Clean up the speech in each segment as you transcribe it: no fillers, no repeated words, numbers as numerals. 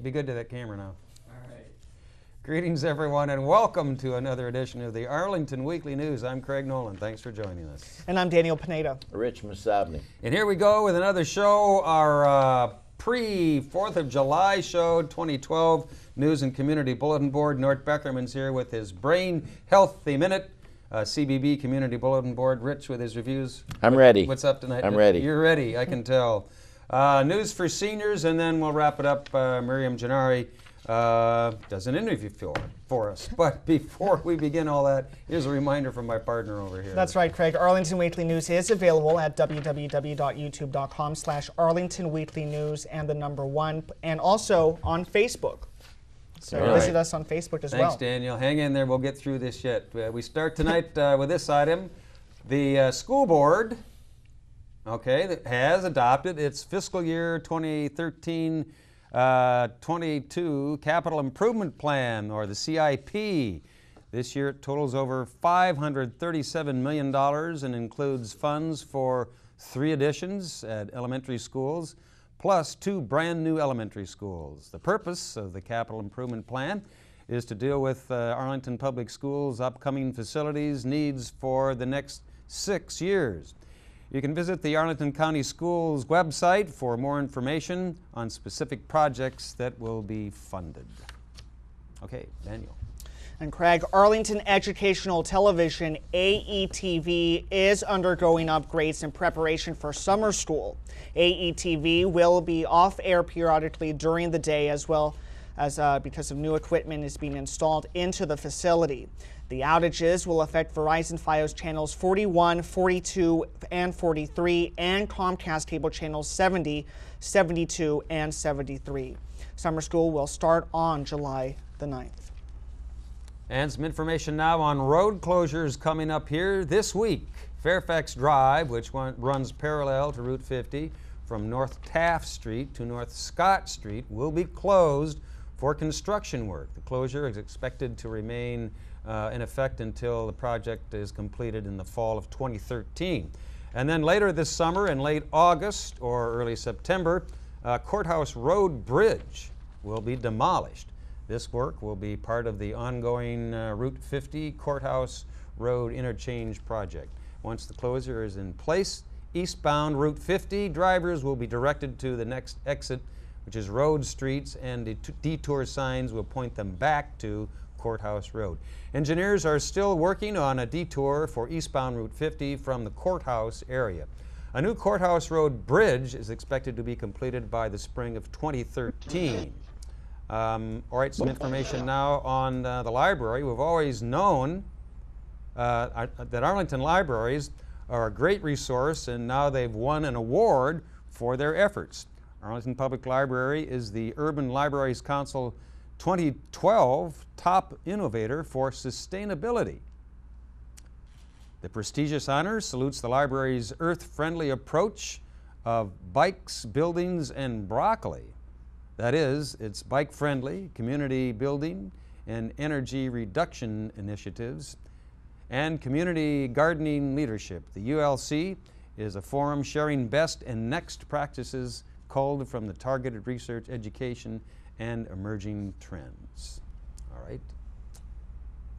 be good to that camera now. All right. Greetings, everyone, and welcome to another edition of the Arlington Weekly News. I'm Craig Nolan. Thanks for joining us. And I'm Daniel Pineda. Rich Masabny. And here we go with another show, our pre-4th of July show, 2012 News and Community Bulletin Board. Nort Beckerman's here with his Brain Healthy Minute. CBB Community Bulletin Board. Rich with his reviews. I'm ready. What's up tonight? I'm ready. You're ready, I can tell. News for seniors, and then we'll wrap it up. Miriam Gennari does an interview for us. But before we begin all that, here's a reminder from my partner over here. That's right, Craig. Arlington Weekly News is available at www.youtube.com/Arlington Weekly News and the number 1, and also on Facebook. So visit us on Facebook as well. Thanks, Daniel. Hang in there. We'll get through this yet. We start tonight with this item. The school board, that has adopted its fiscal year 2013-22 Capital Improvement Plan, or the CIP. This year it totals over $537 million and includes funds for 3 additions at elementary schools, plus 2 brand new elementary schools. The purpose of the Capital Improvement Plan is to deal with Arlington Public Schools' upcoming facilities needs for the next 6 years. You can visit the Arlington County Schools website for more information on specific projects that will be funded. Okay, Daniel. And Craig, Arlington Educational Television, AETV, is undergoing upgrades in preparation for summer school. AETV will be off air periodically during the day, as well as because of new equipment is being installed into the facility. The outages will affect Verizon Fios channels 41, 42, and 43, and Comcast cable channels 70, 72, and 73. Summer school will start on July the 9th. And some information now on road closures coming up here this week. Fairfax Drive, which runs parallel to Route 50 from North Taft Street to North Scott Street, will be closed for construction work. The closure is expected to remain in effect until the project is completed in the fall of 2013. And then later this summer, in late August or early September, Courthouse Road Bridge will be demolished. This work will be part of the ongoing Route 50 Courthouse Road Interchange project. Once the closure is in place, eastbound Route 50 drivers will be directed to the next exit, which is Road Streets, and the detour signs will point them back to Courthouse Road. Engineers are still working on a detour for eastbound Route 50 from the courthouse area. A new Courthouse Road bridge is expected to be completed by the spring of 2013. All right, some information now on the library. We've always known that Arlington libraries are a great resource, and now they've won an award for their efforts. Arlington Public Library is the Urban Libraries Council 2012 Top Innovator for Sustainability. The prestigious honor salutes the library's earth-friendly approach of bikes, buildings, and broccoli. That is, its bike-friendly, community building, and energy reduction initiatives, and community gardening leadership. The ULC is a forum sharing best and next practices culled from the targeted research, education, and emerging trends. All right.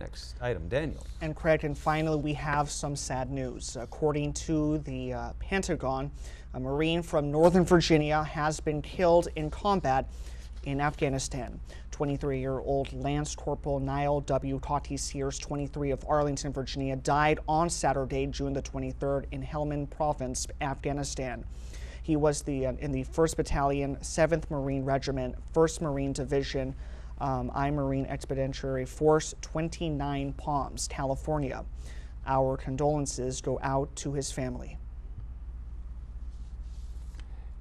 Next item, Daniel. And Craig, and finally we have some sad news. According to the Pentagon, a Marine from Northern Virginia has been killed in combat in Afghanistan. 23-year-old Lance Corporal Niall W. Cotty Sears, 23, of Arlington, Virginia, died on Saturday, June the 23rd, in Helmand Province, Afghanistan. He was in the 1st Battalion, 7th Marine Regiment, 1st Marine Division, I Marine Expeditionary Force 29, Palms, California. Our condolences go out to his family.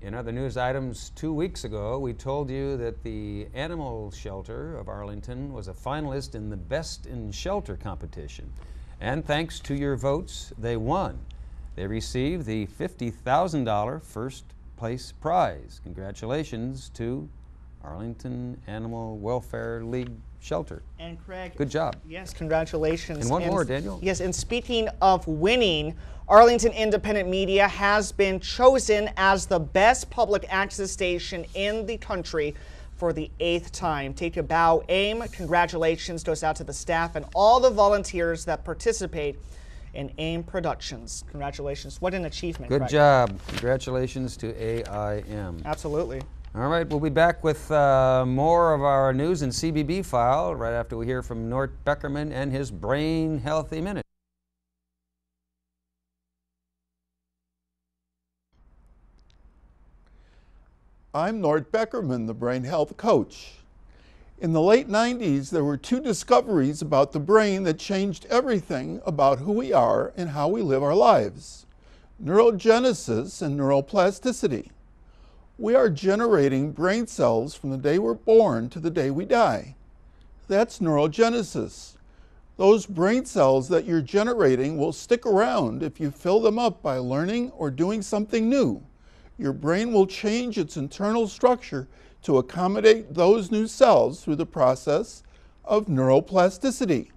In other news items, 2 weeks ago, we told you that the Animal Shelter of Arlington was a finalist in the Best in Shelter competition. And thanks to your votes, they won. They received the $50,000 first place prize. Congratulations to Arlington Animal Welfare League Shelter. And Craig, good job. Yes, congratulations. And one more, Daniel. Yes, and speaking of winning, Arlington Independent Media has been chosen as the best public access station in the country for the 8th time. Take a bow, aim. Congratulations goes out to the staff and all the volunteers that participate in AIM Productions. Congratulations. What an achievement. Good Craig. job. Congratulations to AIM. Absolutely. All right, we'll be back with more of our news and CBB file right after we hear from Nort Beckerman and his Brain Healthy Minute. I'm Nort Beckerman, the brain health coach. In the late 90s, there were 2 discoveries about the brain that changed everything about who we are and how we live our lives: neurogenesis and neuroplasticity. We are generating brain cells from the day we're born to the day we die. That's neurogenesis. Those brain cells that you're generating will stick around if you fill them up by learning or doing something new. Your brain will change its internal structure to accommodate those new cells through the process of neuroplasticity.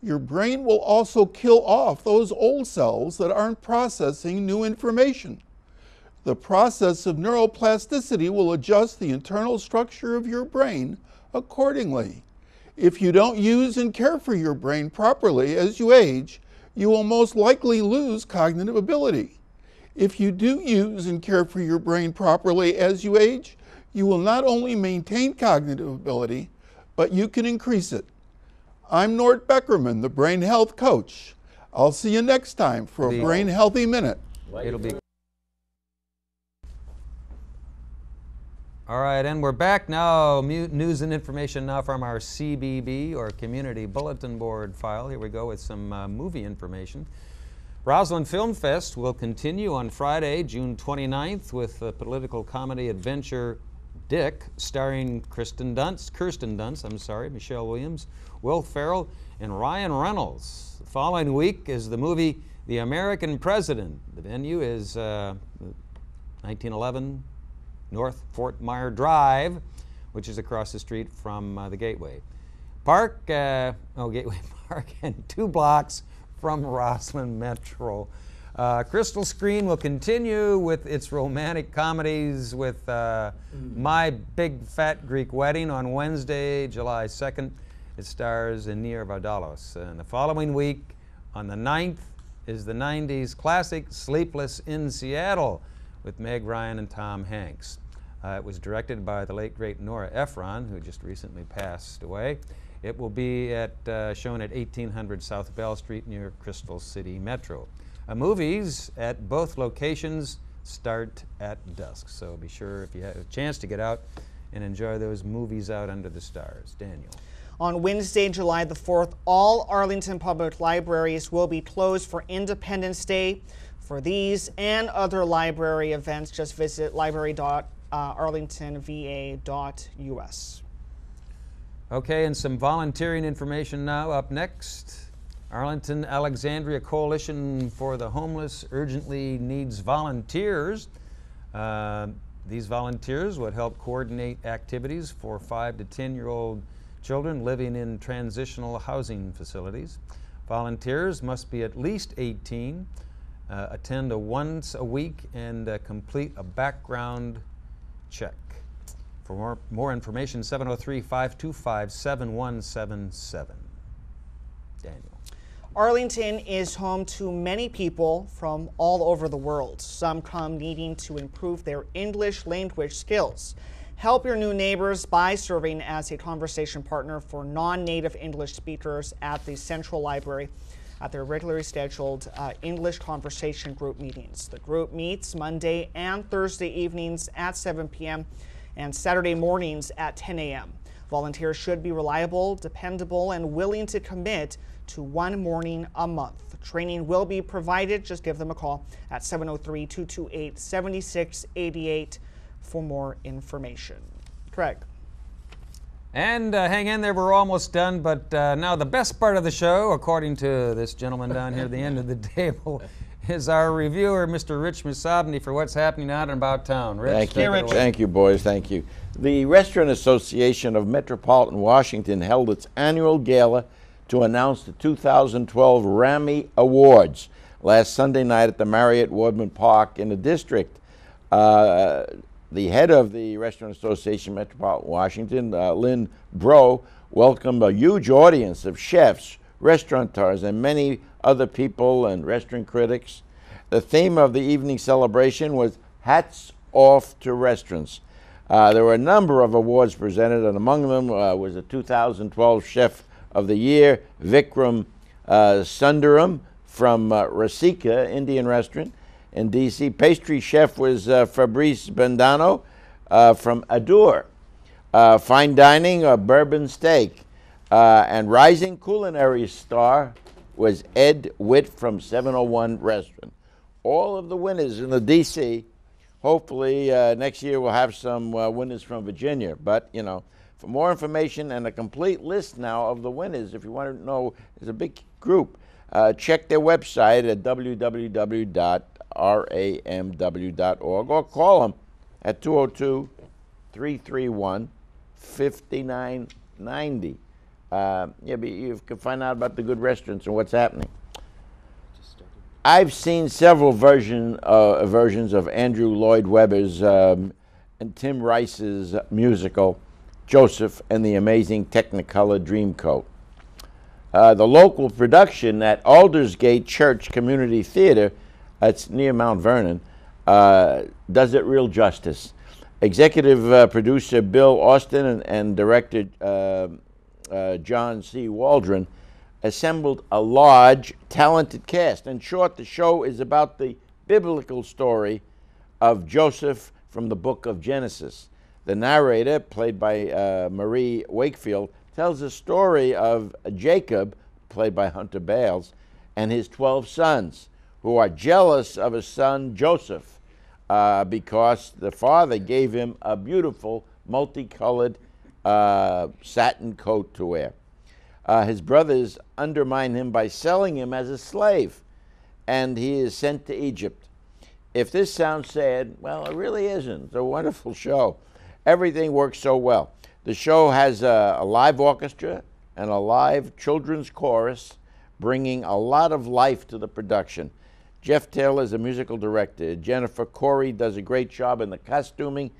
Your brain will also kill off those old cells that aren't processing new information. The process of neuroplasticity will adjust the internal structure of your brain accordingly. If you don't use and care for your brain properly as you age, you will most likely lose cognitive ability. If you do use and care for your brain properly as you age, you will not only maintain cognitive ability, but you can increase it. I'm Nort Beckerman, the Brain Health Coach. I'll see you next time for a Brain Healthy Minute. It'll be. All right, and we're back now. News and information now from our CBB, or Community Bulletin Board file. Here we go with some movie information. Roslyn Film Fest will continue on Friday, June 29th, with the political comedy adventure Dick, starring Kirsten Dunst, Michelle Williams, Will Ferrell, and Ryan Reynolds. The following week is the movie The American President. The venue is 1911 North Fort Myer Drive, which is across the street from the Gateway Park, Gateway Park, and 2 blocks from Roslyn Metro. Crystal Screen will continue with its romantic comedies with My Big Fat Greek Wedding on Wednesday, July 2nd. It stars Nia Vardalos. And the following week, on the 9th, is the 90s classic Sleepless in Seattle with Meg Ryan and Tom Hanks. It was directed by the late, great Nora Ephron, who just recently passed away. It will be shown at 1800 South Bell Street near Crystal City Metro. Movies at both locations start at dusk, so be sure if you have a chance to get out and enjoy those movies out under the stars. Daniel. On Wednesday, July the 4th, all Arlington public libraries will be closed for Independence Day. For these and other library events, just visit library.arlingtonva.us. Okay, and some volunteering information now. Up next, Arlington Alexandria Coalition for the Homeless urgently needs volunteers. These volunteers would help coordinate activities for 5 to 10-year-old children living in transitional housing facilities. Volunteers must be at least 18, attend once a week, and complete a background check. For more information, 703-525-7177. Daniel. Arlington is home to many people from all over the world. Some come needing to improve their English language skills. Help your new neighbors by serving as a conversation partner for non-native English speakers at the Central Library at their regularly scheduled English conversation group meetings. The group meets Monday and Thursday evenings at 7 p.m. and Saturday mornings at 10 a.m. Volunteers should be reliable, dependable, and willing to commit to 1 morning a month. Training will be provided. Just give them a call at 703-228-7688 for more information. Craig. And hang in there, we're almost done, but now the best part of the show, according to this gentleman down here at the end of the table, is our reviewer, Mr. Rich Musabny, for what's happening out and about town. Rich, Thank you, boys. Thank you. The Restaurant Association of Metropolitan Washington held its annual gala to announce the 2012 Rammy Awards last Sunday night at the Marriott Woodman Park in the district. the head of the Restaurant Association Metropolitan Washington, Lynn Bro, welcomed a huge audience of chefs, restaurateurs, and many other people and restaurant critics. The theme of the evening celebration was Hats Off to Restaurants. There were a number of awards presented, and among them was the 2012 Chef of the Year, Vikram Sundaram from Rasika Indian Restaurant in D.C. Pastry chef was Fabrice Bendano from Adur. Fine dining, bourbon steak. And rising culinary star was Ed Witt from 701 Restaurant. All of the winners in the D.C. Hopefully next year we'll have some winners from Virginia. But, you know, for more information and a complete list now of the winners, if you want to know, there's a big group. Check their website at www.ramw.org or call them at 202-331-5990. You can find out about the good restaurants and what's happening. I've seen several versions of Andrew Lloyd Webber's and Tim Rice's musical, Joseph and the Amazing Technicolor Dreamcoat. The local production at Aldersgate Church Community Theater, that's near Mount Vernon, does it real justice. Executive producer Bill Austin and director John C. Waldron assembled a large, talented cast. In short, the show is about the biblical story of Joseph from the book of Genesis. The narrator, played by Marie Wakefield, tells the story of Jacob, played by Hunter Bales, and his 12 sons, who are jealous of his son Joseph because the father gave him a beautiful, multicolored satin coat to wear. His brothers undermine him by selling him as a slave, and he is sent to Egypt. If this sounds sad, well, it really isn't. It's a wonderful show. Everything works so well. The show has a live orchestra and a live children's chorus, bringing a lot of life to the production. Jeff Taylor is a musical director. Jennifer Corey does a great job in the costuming.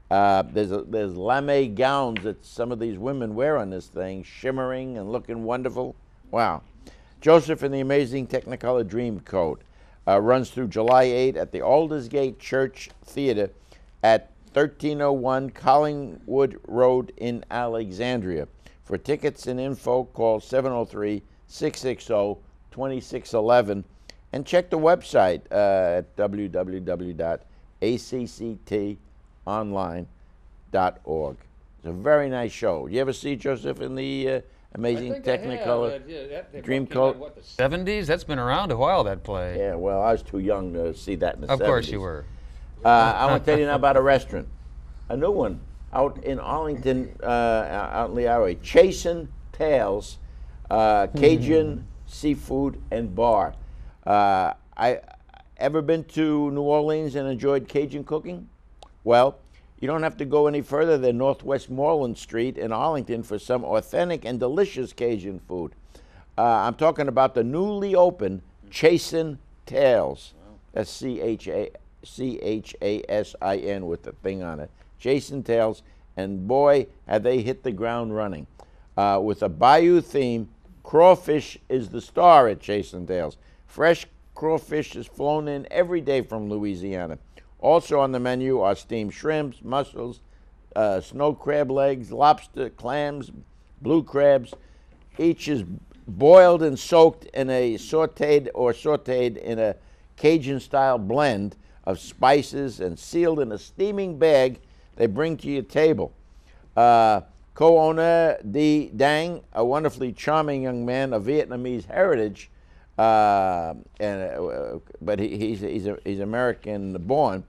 There's lame gowns that some of these women wear on this thing, shimmering and looking wonderful. Wow. Joseph and the Amazing Technicolor Dreamcoat runs through July 8 at the Aldersgate Church Theater at 1301 Collingwood Road in Alexandria. For tickets and info, call 703-660-2611 and check the website at www.acctonline.org. It's a very nice show. You ever see Joseph in the Amazing Technicolor Dreamcoat? What, the 70s? That's been around a while, that play. Yeah, well, I was too young to see that in the 70s. Of course you were. I want to tell you now about a restaurant, a new one out in Arlington, out in the highway. Chasin' Tales, Cajun Seafood and Bar. I ever been to New Orleans and enjoyed Cajun cooking? Well, you don't have to go any further than Northwest Moreland Street in Arlington for some authentic and delicious Cajun food. I'm talking about the newly opened Chasin' Tales. That's C-H-A-S-I-N with the thing on it. Chasin' Tales, and boy, have they hit the ground running. With a bayou theme, crawfish is the star at Chasin' Tales. Fresh crawfish is flown in every day from Louisiana. Also on the menu are steamed shrimps, mussels, snow crab legs, lobster, clams, blue crabs. Each is boiled and soaked in a sauteed in a Cajun-style blend of spices and sealed in a steaming bag they bring to your table. Co-owner D. Dang, a wonderfully charming young man of Vietnamese heritage, but he's American born,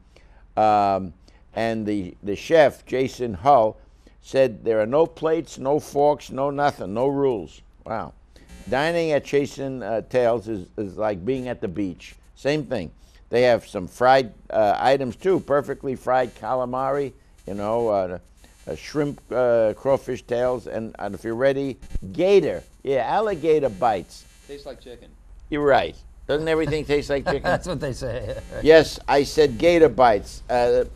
and the chef Jason Hull said there are no plates, no forks, no nothing, no rules. Wow. Dining at Chasin' Tales is like being at the beach. Same thing. They have some fried items too, perfectly fried calamari, you know, shrimp, crawfish tails, and if you're ready, gator. Yeah, alligator bites. Tastes like chicken. You're right. Doesn't everything taste like chicken? That's what they say. Yes, I said gator bites.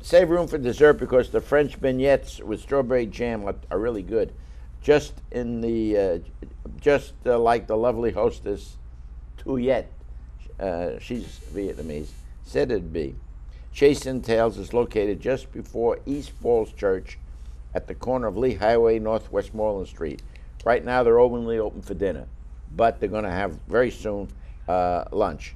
Save room for dessert because the French beignets with strawberry jam are really good. Just in the, like the lovely hostess, Tuyet, she's Vietnamese, said it'd be. Chase and Tails is located just before East Falls Church at the corner of Lee Highway, North Westmoreland Street. Right now they're only open for dinner, but they're going to have very soon lunch.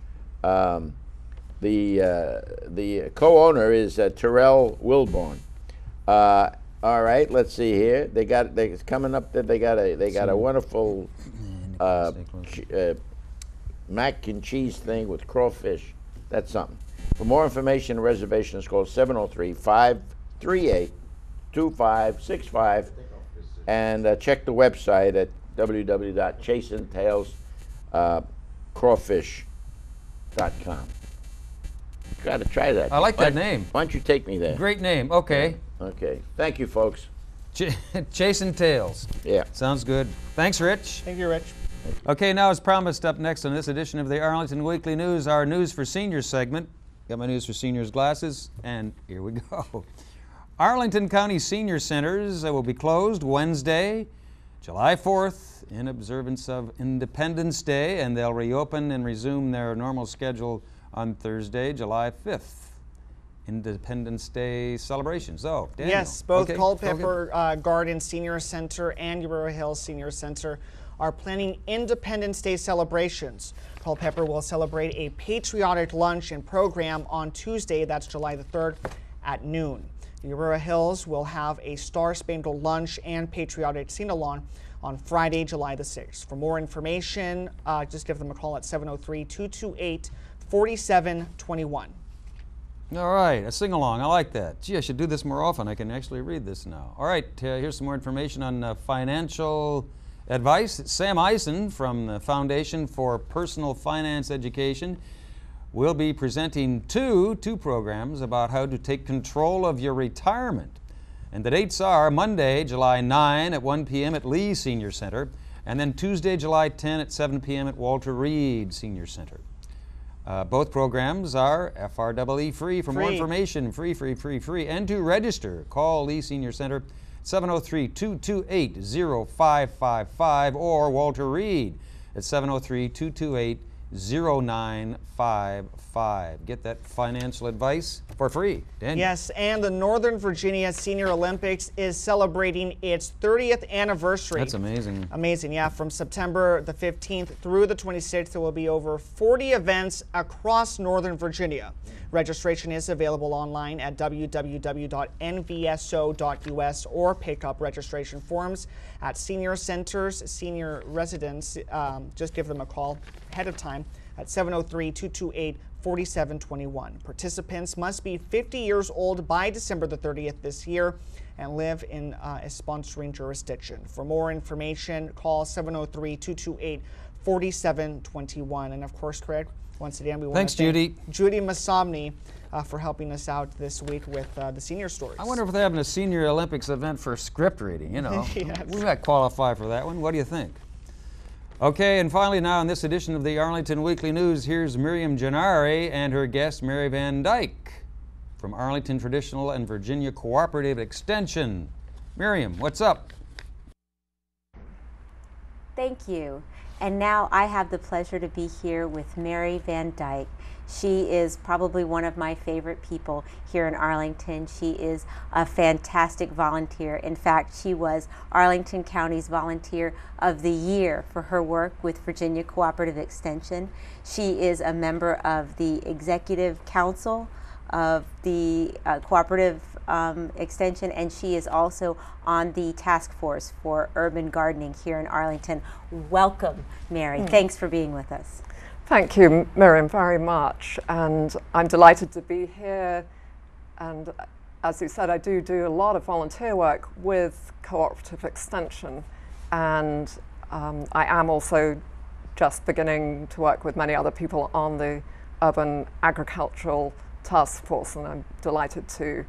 The co-owner is Terrell Wilborn. All right, let's see here. It's coming up that they got a wonderful mac and cheese thing with crawfish. That's something. For more information and reservations, call 703-538-2565 and check the website at www.chaseandtailscrawfish.com. Got to try that. I like that name. Why don't you take me there? Great name. Okay. Okay. Thank you, folks. Chase and Tails. Yeah. Sounds good. Thanks, Rich. Thank you, Rich. Okay, now as promised, up next on this edition of the Arlington Weekly News, our News for Seniors segment. Got my News for Seniors glasses, and here we go. Arlington County Senior Centers will be closed Wednesday, July 4th, in observance of Independence Day, and they'll reopen and resume their normal schedule on Thursday, July 5th. Independence Day celebrations. Oh, Daniel. Yes, both Okay, Culpeper Garden Senior Center and Euro Hills Senior Center are planning Independence Day celebrations. Culpeper will celebrate a patriotic lunch and program on Tuesday, that's July the 3rd, at noon. The Aurora Hills will have a star-spangled lunch and patriotic sing-along on Friday, July the 6th. For more information, just give them a call at 703-228-4721. All right, a sing-along. I like that. Gee, I should do this more often. I can actually read this now. All right, here's some more information on financial advice. Sam Eisen from the Foundation for Personal Finance Education will be presenting two programs about how to take control of your retirement. And the dates are Monday, July 9 at 1 p.m. at Lee Senior Center, and then Tuesday, July 10 at 7 p.m. at Walter Reed Senior Center. Both programs are FREE free. For more information, free. And to register, call Lee Senior Center 703-228-0555 or Walter Reed at 703-228-0955. Get that financial advice for free. Daniel. Yes, and the Northern Virginia Senior Olympics is celebrating its 30th anniversary. That's amazing. Amazing, yeah. From September the 15th through the 26th, there will be over 40 events across Northern Virginia. Registration is available online at www.nvso.us or pick up registration forms at senior centers, senior residents. Just give them a call ahead of time at 703-228-4721. Participants must be 50 years old by December the 30th this year and live in a sponsoring jurisdiction. For more information, call 703-228-4721. And of course, Craig, once again, we want to thank Judy Masomny for helping us out this week with the senior stories. I wonder if they're having a Senior Olympics event for script reading, you know. Yes. We might qualify for that one. What do you think? Okay, and finally now in this edition of the Arlington Weekly News, here's Miriam Gennari and her guest Mary Van Dyke from Arlington Traditional and Virginia Cooperative Extension. Miriam, what's up? Thank you. And now I have the pleasure to be here with Mary Van Dyke. She is probably one of my favorite people here in Arlington. She is a fantastic volunteer. In fact, she was Arlington County's Volunteer of the Year for her work with Virginia Cooperative Extension. She is a member of the Executive Council of the Cooperative Extension, and she is also on the task force for urban gardening here in Arlington. Welcome, Mary. Thanks for being with us. Thank you, Miriam, very much. And I'm delighted to be here. And as you said, I do a lot of volunteer work with Cooperative Extension. And I am also just beginning to work with many other people on the Urban Agricultural Task Force. And I'm delighted to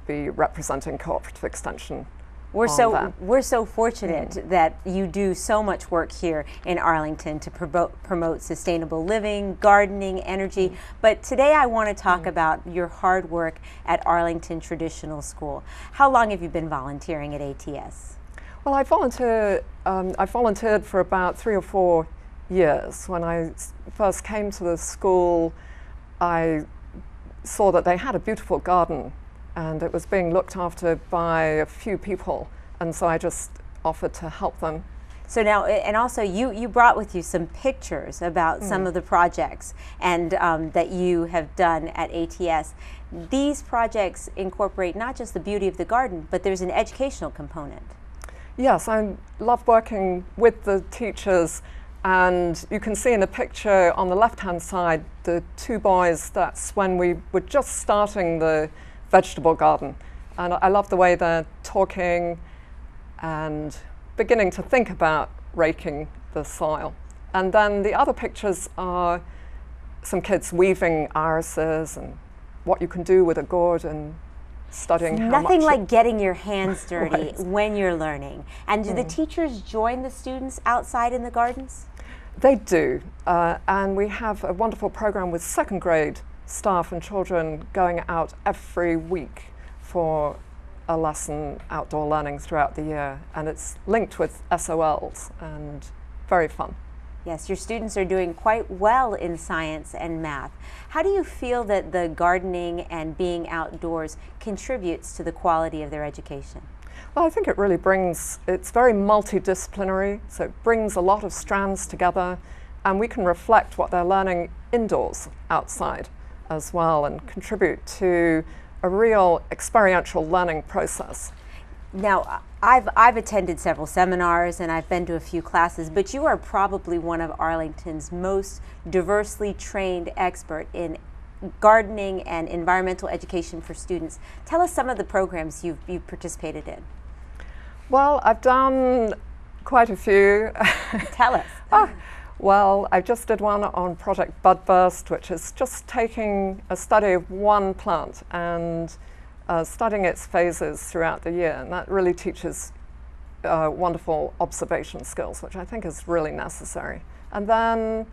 be representing Cooperative Extension We're on them. we're so fortunate that you do so much work here in Arlington to promote sustainable living, gardening, energy. But today I want to talk about your hard work at Arlington Traditional School. How long have you been volunteering at ATS? Well, I volunteered for about 3 or 4 years. When I first came to the school, I saw that they had a beautiful garden and it was being looked after by a few people, and so I just offered to help them. So now, and also you brought with you some pictures about some of the projects and that you have done at ATS. These projects incorporate not just the beauty of the garden, but there's an educational component. Yes, I love working with the teachers, and you can see in the picture on the left-hand side the 2 boys. That's when we were just starting the vegetable garden, and I love the way they're talking and beginning to think about raking the soil. And then the other pictures are some kids weaving irises and what you can do with a gourd, and studying how much. Nothing like getting your hands dirty Right. when you're learning. And do the teachers join the students outside in the gardens? They do, and we have a wonderful program with 2nd grade staff and children going out every week for a lesson, outdoor learning throughout the year, and it's linked with SOLs and very fun. Yes, your students are doing quite well in science and math. How do you feel that the gardening and being outdoors contributes to the quality of their education? Well, I think it really it's very multidisciplinary, so it brings a lot of strands together, and we can reflect what they're learning indoors, outside as well, and contribute to a real experiential learning process. Now, I've attended several seminars and I've been to a few classes, but you are probably one of Arlington's most diversely trained expert in gardening and environmental education for students. Tell us some of the programs you've participated in. Well, I've done quite a few. Tell us. Well, I just did one on Project Budburst, which is just taking a study of one plant and studying its phases throughout the year, and that really teaches wonderful observation skills, which I think is really necessary. And then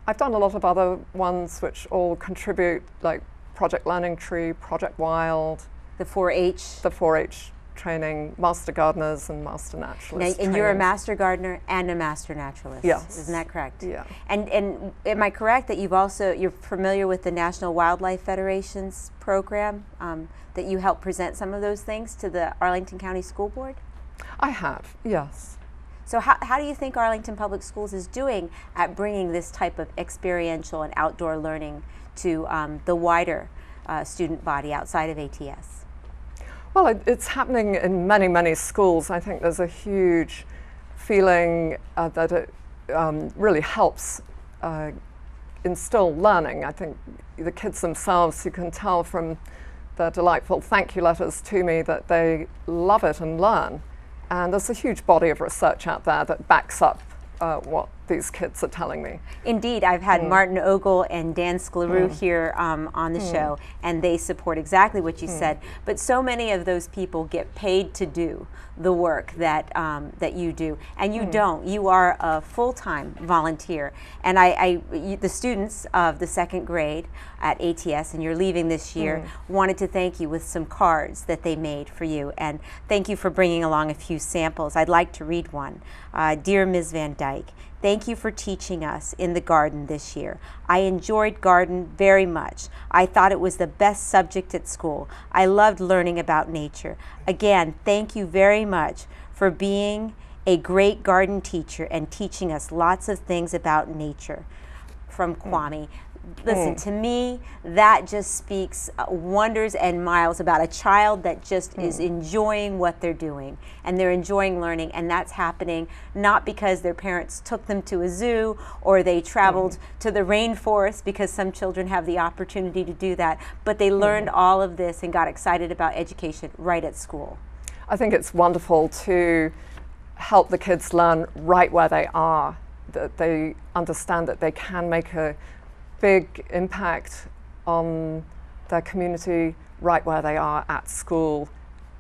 I've done a lot of other ones which all contribute, like Project Learning Tree, Project Wild. The 4-H. The 4-H training, Master Gardeners and Master Naturalists. And you're a Master Gardener and a Master Naturalist. Yes. Isn't that correct? Yeah. And am I correct that you're familiar with the National Wildlife Federation's program, that you help present some of those things to the Arlington County School Board? I have, yes. So how do you think Arlington Public Schools is doing at bringing this type of experiential and outdoor learning to the wider student body outside of ATS? Well, it's happening in many, many schools. I think there's a huge feeling that it really helps instill learning. I think the kids themselves, you can tell from their delightful thank you letters to me that they love it and learn. And there's a huge body of research out there that backs up what these kids are telling me. Indeed, I've had Martin Ogle and Dan Scleroux here on the show, and they support exactly what you said. But so many of those people get paid to do the work that that you do, and you don't. You are a full-time volunteer, and the students of the 2nd grade at ATS, and you're leaving this year, wanted to thank you with some cards that they made for you, and thank you for bringing along a few samples. I'd like to read one. Dear Ms. Van Dyke, thank you for teaching us in the garden this year. I enjoyed garden very much. I thought it was the best subject at school. I loved learning about nature. Again, thank you very much for being a great garden teacher and teaching us lots of things about nature. From Kwame. Listen, to me, that just speaks wonders and miles about a child that just is enjoying what they're doing, and they're enjoying learning, and that's happening not because their parents took them to a zoo or they traveled to the rainforest, because some children have the opportunity to do that, but they learned all of this and got excited about education right at school. I think it's wonderful to help the kids learn right where they are, that they understand that they can make a big impact on their community right where they are at school,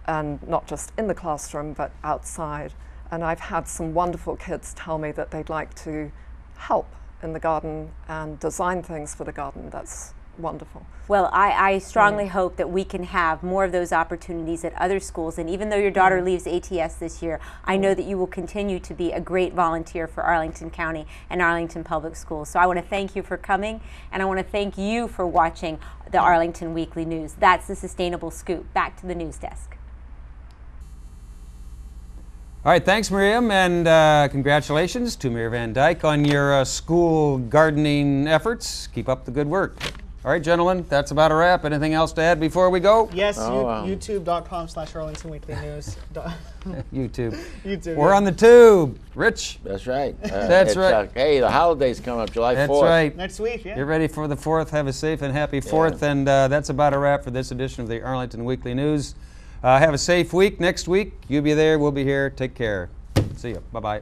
and not just in the classroom, but outside. And I've had some wonderful kids tell me that they'd like to help in the garden and design things for the garden. That's wonderful. Well, I strongly hope that we can have more of those opportunities at other schools. And even though your daughter leaves ATS this year, I know that you will continue to be a great volunteer for Arlington County and Arlington Public Schools. So I want to thank you for coming, and I want to thank you for watching the Arlington Weekly News. That's the Sustainable Scoop. Back to the news desk. All right, thanks, Miriam, and congratulations to Mayor Van Dyke on your school gardening efforts. Keep up the good work. All right, gentlemen, that's about a wrap. Anything else to add before we go? Yes, wow. youtube.com/Arlington Weekly News. YouTube. YouTube. We're on the tube. Rich? That's right. That's right. Hey, the holidays come up, July 4th. That's right. Next week, yeah. Get ready for the 4th. Have a safe and happy 4th. Yeah. And that's about a wrap for this edition of the Arlington Weekly News. Have a safe week. Next week, you be there, we'll be here. Take care. See you. Bye-bye.